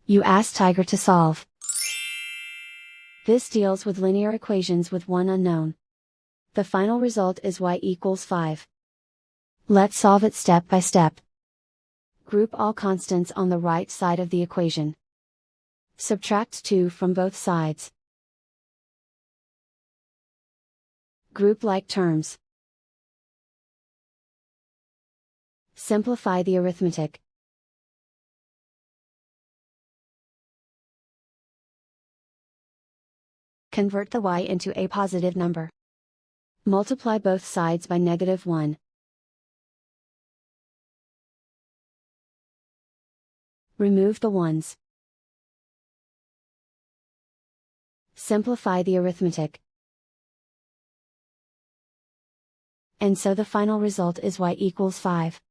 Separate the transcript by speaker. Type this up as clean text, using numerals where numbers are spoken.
Speaker 1: You ask Tiger to solve. This deals with linear equations with one unknown. The final result is y equals 5. Let's solve it step by step. Group all constants on the right side of the equation. Subtract 2 from both sides. Group like terms. Simplify the arithmetic. Convert the y into a positive number. Multiply both sides by -1. Remove the ones. Simplify the arithmetic. And so the final result is y equals 5.